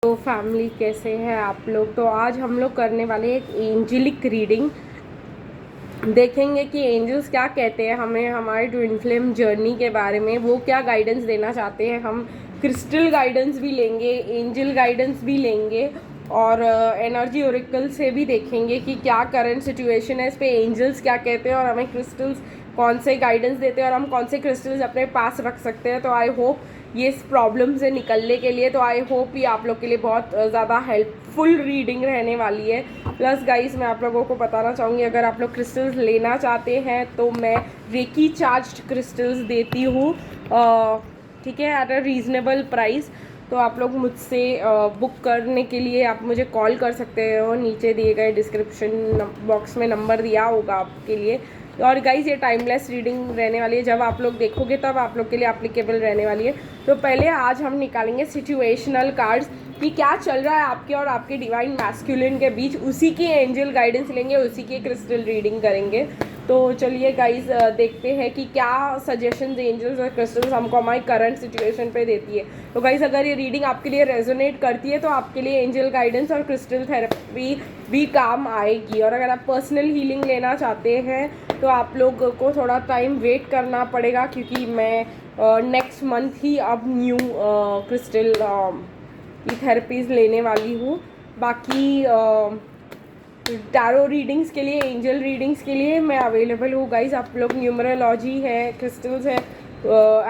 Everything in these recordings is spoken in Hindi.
तो फैमिली कैसे हैं आप लोग। तो आज हम लोग करने वाले एक एंजेलिक रीडिंग, देखेंगे कि एंजल्स क्या कहते हैं हमें हमारे ट्विन फ्लेम जर्नी के बारे में, वो क्या गाइडेंस देना चाहते हैं। हम क्रिस्टल गाइडेंस भी लेंगे, एंजल गाइडेंस भी लेंगे और एनर्जी ओरेकल से भी देखेंगे कि क्या करंट सिचुएशन है, इस पे एंजल्स क्या कहते हैं और हमें क्रिस्टल्स कौन से गाइडेंस देते हैं और हम कौन से क्रिस्टल्स अपने पास रख सकते हैं। तो आई होप ये इस प्रॉब्लम से निकलने के लिए, तो आई होप ये आप लोग के लिए बहुत ज़्यादा हेल्पफुल रीडिंग रहने वाली है। प्लस गाइस मैं आप लोगों को बताना चाहूँगी, अगर आप लोग क्रिस्टल्स लेना चाहते हैं तो मैं रेकी चार्ज्ड क्रिस्टल्स देती हूँ, ठीक है, एट अ रीज़नेबल प्राइस। तो आप लोग मुझसे बुक करने के लिए आप मुझे कॉल कर सकते हो, नीचे दिए गए डिस्क्रिप्शन बॉक्स में नंबर दिया होगा आपके लिए। और गाइज ये टाइमलेस रीडिंग रहने वाली है, जब आप लोग देखोगे तब आप लोग के लिए एप्लीकेबल रहने वाली है। तो पहले आज हम निकालेंगे सिचुएशनल कार्ड्स कि क्या चल रहा है आपके और आपके डिवाइन मैस्कुलिन के बीच, उसी की एंजल गाइडेंस लेंगे, उसी की क्रिस्टल रीडिंग करेंगे। तो चलिए गाइज देखते हैं कि क्या सजेशंस एंजल्स और क्रिस्टल्स हमको हमारी करंट सिचुएशन पे देती है। तो गाइज अगर ये रीडिंग आपके लिए रेजोनेट करती है तो आपके लिए एंजल गाइडेंस और क्रिस्टल थेरेपी भी काम आएगी। और अगर आप पर्सनल हीलिंग लेना चाहते हैं तो आप लोग को थोड़ा टाइम वेट करना पड़ेगा, क्योंकि मैं नेक्स्ट मंथ ही अब न्यू क्रिस्टल की थेरेपीज़ लेने वाली हूँ। बाकी टैरो रीडिंग्स के लिए, एंजल रीडिंग्स के लिए मैं अवेलेबल हूँ गाइज। आप लोग न्यूमरोलॉजी है, क्रिस्टल्स है,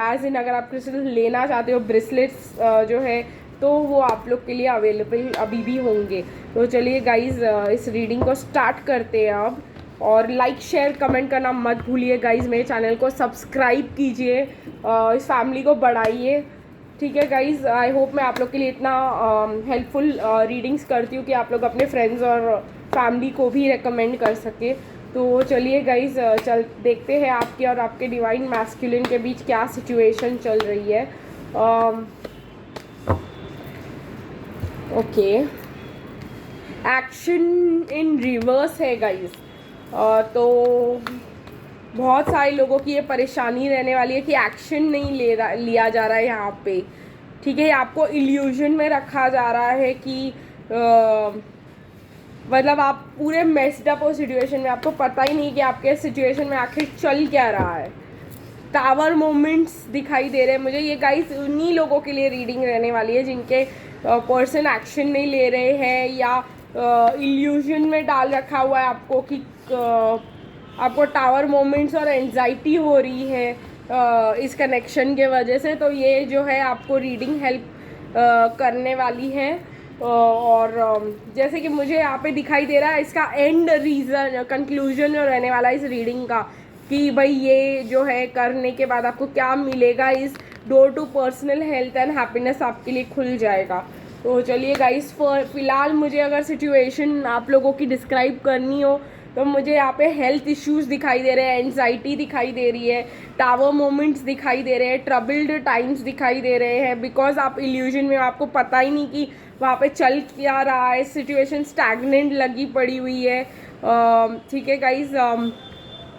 एज इन अगर आप क्रिस्टल्स लेना चाहते हो, ब्रेसलेट्स जो है, तो वो आप लोग के लिए अवेलेबल अभी भी होंगे। तो चलिए गाइज इस रीडिंग को स्टार्ट करते हैं अब। और लाइक शेयर कमेंट करना मत भूलिए गाइज, मेरे चैनल को सब्सक्राइब कीजिए, इस फैमिली को बढ़ाइए, ठीक है गाइज। आई होप मैं आप लोग के लिए इतना हेल्पफुल रीडिंग्स करती हूँ कि आप लोग अपने फ्रेंड्स और फैमिली को भी रेकमेंड कर सके। तो चलिए गाइज चल देखते हैं आपके और आपके डिवाइन मैस्कुलिन के बीच क्या सिचुएशन चल रही है। ओके, एक्शन इन रिवर्स है गाइज। तो बहुत सारे लोगों की ये परेशानी रहने वाली है कि एक्शन नहीं लिया जा रहा है यहाँ पे, ठीक है। आपको इल्यूजन में रखा जा रहा है कि मतलब आप पूरे मेस्ड अप हो सिचुएशन में, आपको पता ही नहीं कि आपके सिचुएशन में आखिर चल क्या रहा है। टावर मोमेंट्स दिखाई दे रहे हैं मुझे। ये गाइस उन्हीं लोगों के लिए रीडिंग रहने वाली है जिनके पर्सन एक्शन नहीं ले रहे हैं या इल्यूजन में डाल रखा हुआ है आपको कि आपको टावर मोमेंट्स और एंजाइटी हो रही है इस कनेक्शन के वजह से। तो ये जो है आपको रीडिंग हेल्प करने वाली है। और जैसे कि मुझे यहाँ पे दिखाई दे रहा है, इसका एंड रीज़न कंक्लूजन जो रहने वाला है इस रीडिंग का, कि भाई ये जो है करने के बाद आपको क्या मिलेगा, इस door to personal health and happiness आपके लिए खुल जाएगा। तो चलिए गाइस, फिलहाल मुझे अगर सिचुएशन आप लोगों की डिस्क्राइब करनी हो तो मुझे यहाँ पे हेल्थ इश्यूज दिखाई दे रहे हैं, एंजाइटी दिखाई दे रही है, टावर मोमेंट्स दिखाई दे रहे हैं, ट्रबल्ड टाइम्स दिखाई दे रहे हैं, बिकॉज आप इल्यूजन में, आपको पता ही नहीं कि वहाँ पे चल क्या रहा है, सिचुएशन स्टैग्नेंट लगी पड़ी हुई है, ठीक है गाइज।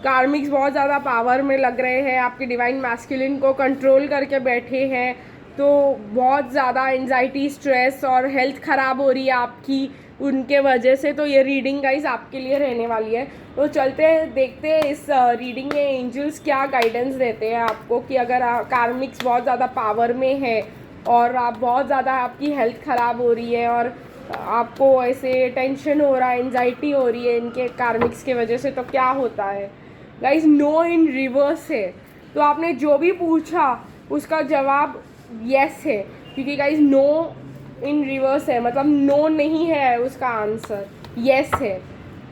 कार्मिक्स बहुत ज़्यादा पावर में लग रहे हैं, आपके डिवाइन मैस्कुलिन को कंट्रोल करके बैठे हैं, तो बहुत ज़्यादा एंजाइटी, स्ट्रेस और हेल्थ ख़राब हो रही है आपकी उनके वजह से। तो ये रीडिंग गाइज आपके लिए रहने वाली है। तो चलते हैं देखते हैं इस रीडिंग में एंजल्स क्या गाइडेंस देते हैं आपको, कि अगर कार्मिक्स बहुत ज़्यादा पावर में है और आप बहुत ज़्यादा, आपकी हेल्थ ख़राब हो रही है और आपको ऐसे टेंशन हो रहा है, एंजाइटी हो रही है इनके कार्मिक्स के वजह से, तो क्या होता है गाइज। नो इन रिवर्स है, तो आपने जो भी पूछा उसका जवाब यस है, क्योंकि गाइज नो इन रिवर्स है, मतलब नो नहीं है उसका आंसर, यस है।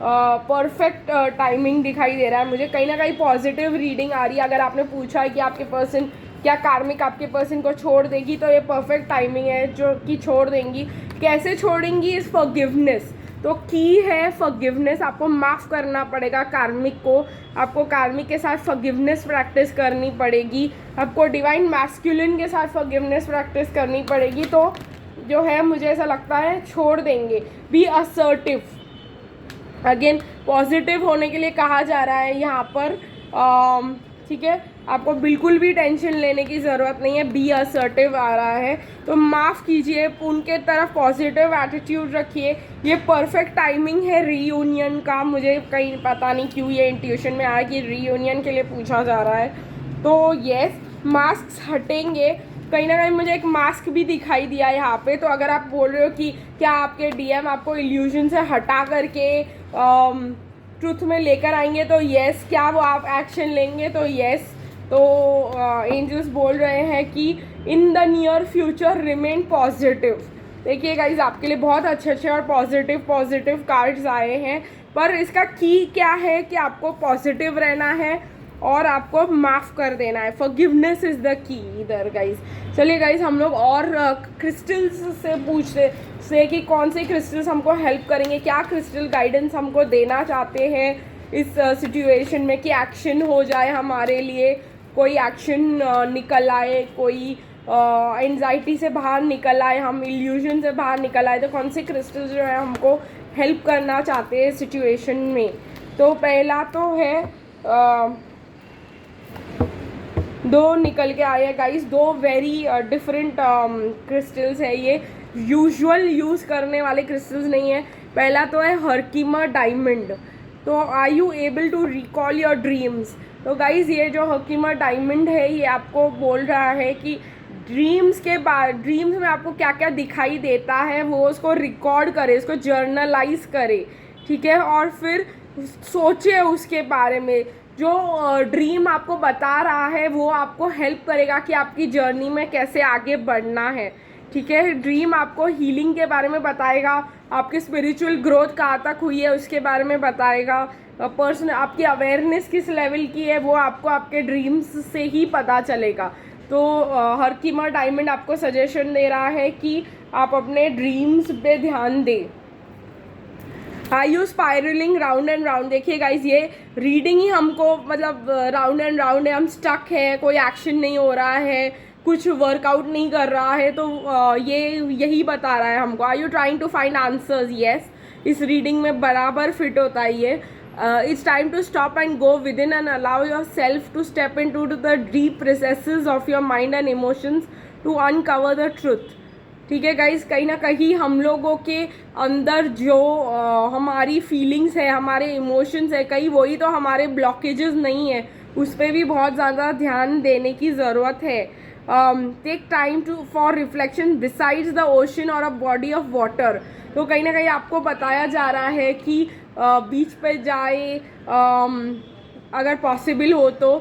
परफेक्ट टाइमिंग दिखाई दे रहा है मुझे, कहीं ना कहीं पॉजिटिव रीडिंग आ रही है। अगर आपने पूछा है कि आपके पर्सन क्या कार्मिक आपके पर्सन को छोड़ देगी, तो ये परफेक्ट टाइमिंग है जो कि छोड़ देंगी। कैसे छोड़ेंगी, इस फॉरगिवनेस, तो की है फॉरगिवनेस। आपको माफ़ करना पड़ेगा कार्मिक को, आपको कार्मिक के साथ फॉरगिवनेस प्रैक्टिस करनी पड़ेगी, आपको डिवाइन मैस्कुलिन के साथ फॉरगिवनेस प्रैक्टिस करनी पड़ेगी। तो जो है मुझे ऐसा लगता है छोड़ देंगे। बी असर्टिव, अगेन पॉजिटिव होने के लिए कहा जा रहा है यहाँ पर, ठीक है। आपको बिल्कुल भी टेंशन लेने की ज़रूरत नहीं है। बी असर्टिव आ रहा है तो माफ़ कीजिए, उनके तरफ पॉजिटिव एटीट्यूड रखिए। ये परफेक्ट टाइमिंग है रीयूनियन का। मुझे कहीं पता नहीं क्यों ये इंट्यूशन में आया कि रीयूनियन के लिए पूछा जा रहा है। तो येस, मास्क हटेंगे। कहीं ना कहीं मुझे एक मास्क भी दिखाई दिया यहाँ पे। तो अगर आप बोल रहे हो कि क्या आपके डीएम आपको इल्यूजन से हटा करके ट्रुथ में लेकर आएंगे, तो येस। क्या वो आप एक्शन लेंगे, तो येस। तो एंजल्स बोल रहे हैं कि in the near future remain positive. देखिए गाइज, आपके लिए बहुत अच्छे और पॉजिटिव कार्ड्स आए हैं। पर इसका की क्या है कि आपको पॉजिटिव रहना है और आपको माफ़ कर देना है। फॉरगिवनेस इज़ द की इधर गाइज। चलिए गाइज, हम लोग और क्रिस्टल्स से पूछते से कि कौन से क्रिस्टल्स हमको हेल्प करेंगे, क्या क्रिस्टल गाइडेंस हमको देना चाहते हैं इस सिचुएशन में कि एक्शन हो जाए हमारे लिए, कोई एक्शन निकल आए, कोई एंजाइटी से बाहर निकल आए, हम इल्यूजन से बाहर निकल आए। तो कौन से क्रिस्टल्स जो है हमको हेल्प करना चाहते हैं सिचुएशन में। तो पहला तो है दो निकल के आए हैं गाइस, दो वेरी डिफरेंट क्रिस्टल्स है। ये यूजुअल यूज़ करने वाले क्रिस्टल्स नहीं है। पहला तो है हरकीमा डायमंड। तो are you able to recall your dreams. तो गाइज़, ये जो हकीमा डायमंड है ये आपको बोल रहा है कि ड्रीम्स में आपको क्या क्या दिखाई देता है वो उसको रिकॉर्ड करे, उसको जर्नलाइज करे, ठीक है। और फिर सोचे उसके बारे में। जो ड्रीम आपको बता रहा है वो आपको हेल्प करेगा कि आपकी जर्नी में कैसे आगे बढ़ना है, ठीक है। ड्रीम आपको हीलिंग के बारे में बताएगा, आपकी स्पिरिचुअल ग्रोथ कहाँ तक हुई है उसके बारे में बताएगा, पर्सन आपकी अवेयरनेस किस लेवल की है वो आपको आपके ड्रीम्स से ही पता चलेगा। तो हरकीमा डायमंड आपको सजेशन दे रहा है कि आप अपने ड्रीम्स पे ध्यान दें। Are you spiraling round and round. देखिए गाइज, ये रीडिंग ही हमको मतलब राउंड एंड राउंड है, हम स्टक है, कोई एक्शन नहीं हो रहा है, कुछ वर्कआउट नहीं कर रहा है। तो ये यही बता रहा है हमको। Are you trying to find answers. Yes, इस रीडिंग में बराबर फिट होता है ये। It's time to stop and go within and allow yourself to step into the deep recesses of your mind and emotions to uncover the truth, ठीक है गाइज। कहीं ना कहीं हम लोगों के अंदर जो हमारी फीलिंग्स है, हमारे इमोशंस है, कहीं वही तो हमारे ब्लॉकेजेस नहीं है, उस पर भी बहुत ज़्यादा ध्यान देने की ज़रूरत है। Take time to for reflection besides the ocean और अ बॉडी ऑफ वाटर। तो कहीं ना कहीं आपको बताया जा रहा है कि बीच पे जाए, अगर पॉसिबल हो तो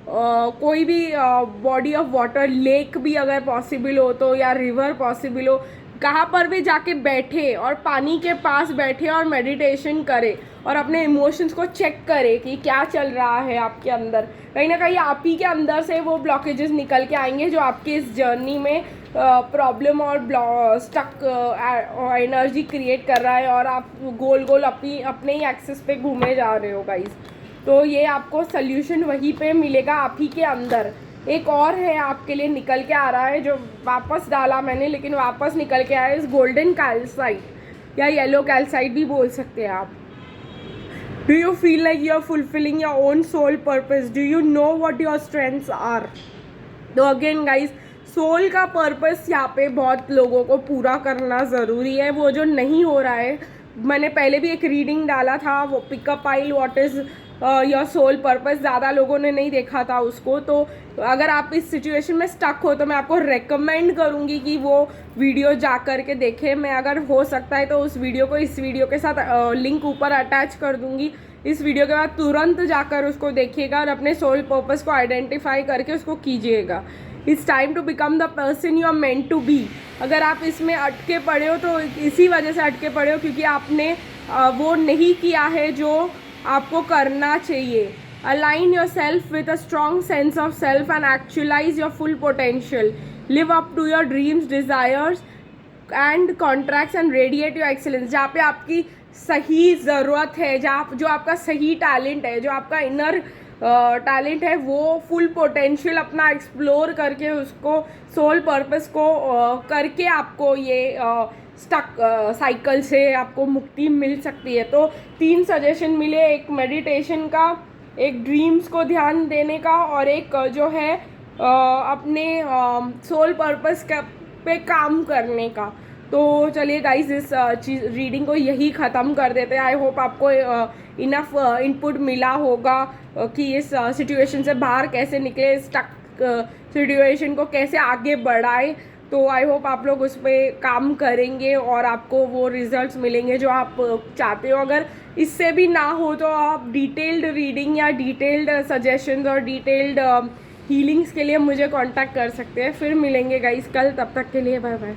कोई भी बॉडी ऑफ वाटर, लेक भी अगर पॉसिबल हो तो, या रिवर पॉसिबल हो, कहाँ पर भी जाके बैठे और पानी के पास बैठे और मेडिटेशन करे और अपने इमोशंस को चेक करे कि क्या चल रहा है आपके अंदर। कहीं ना कहीं आप ही के अंदर से वो ब्लॉकेजेस निकल के आएंगे जो आपके इस जर्नी में प्रॉब्लम और स्टक एनर्जी क्रिएट कर रहा है और आप गोल गोल अपने ही एक्सेस पे घूमे जा रहे हो गाइज। तो ये आपको सोल्यूशन वहीं पे मिलेगा आप ही के अंदर। एक और है आपके लिए निकल के आ रहा है जो वापस डाला मैंने, लेकिन वापस निकल के आया इस गोल्डन कैल्साइट या येलो कैल्साइट भी बोल सकते हैं आप। Do you feel like you are fulfilling your own soul purpose? Do you know what your strengths are? तो अगेन गाइज, सोल का पर्पस यहाँ पे बहुत लोगों को पूरा करना ज़रूरी है। वो जो नहीं हो रहा है, मैंने पहले भी एक रीडिंग डाला था, वो पिकअप आइल what is your soul purpose, ज़्यादा लोगों ने नहीं देखा था उसको। तो अगर आप इस सिचुएशन में स्टक हो तो मैं आपको रेकमेंड करूँगी कि वो वीडियो जा कर के देखें। मैं अगर हो सकता है तो उस वीडियो को इस वीडियो के साथ लिंक ऊपर अटैच कर दूँगी। इस वीडियो के बाद तुरंत जाकर उसको देखिएगा और अपने सोल पर्पस को आइडेंटिफाई करके उसको कीजिएगा। It's time to become the person you are meant to be. अगर आप इसमें अटके पड़े हो तो इसी वजह से अटके पड़े हो क्योंकि आपने वो नहीं किया है जो आपको करना चाहिए। Align yourself with a strong sense of self and actualize your full potential. Live up to your dreams, desires and contracts and radiate your excellence. जहाँ पे आपकी सही ज़रूरत है, जहाँ जो आपका सही टैलेंट है, जो आपका इनर टैलेंट है, वो फुल पोटेंशियल अपना एक्सप्लोर करके उसको सोल पर्पस को करके आपको ये स्टक साइकिल से आपको मुक्ति मिल सकती है। तो 3 सजेशन मिले, एक मेडिटेशन का, एक ड्रीम्स को ध्यान देने का और एक जो है अपने सोल पर्पस पे काम करने का। तो चलिए गाइस, इस चीज़ रीडिंग को यही ख़त्म कर देते हैं। आई होप आपको इनफ इनपुट मिला होगा कि इस सिचुएशन से बाहर कैसे निकले, स्टक सिचुएशन को कैसे आगे बढ़ाए। तो आई होप आप लोग उस पर काम करेंगे और आपको वो रिजल्ट्स मिलेंगे जो आप चाहते हो। अगर इससे भी ना हो तो आप डिटेल्ड रीडिंग या डिटेल्ड सजेशंस और डिटेल्ड हीलिंग्स के लिए मुझे कांटेक्ट कर सकते हैं। फिर मिलेंगे गाइस कल, तब तक के लिए बाय बाय।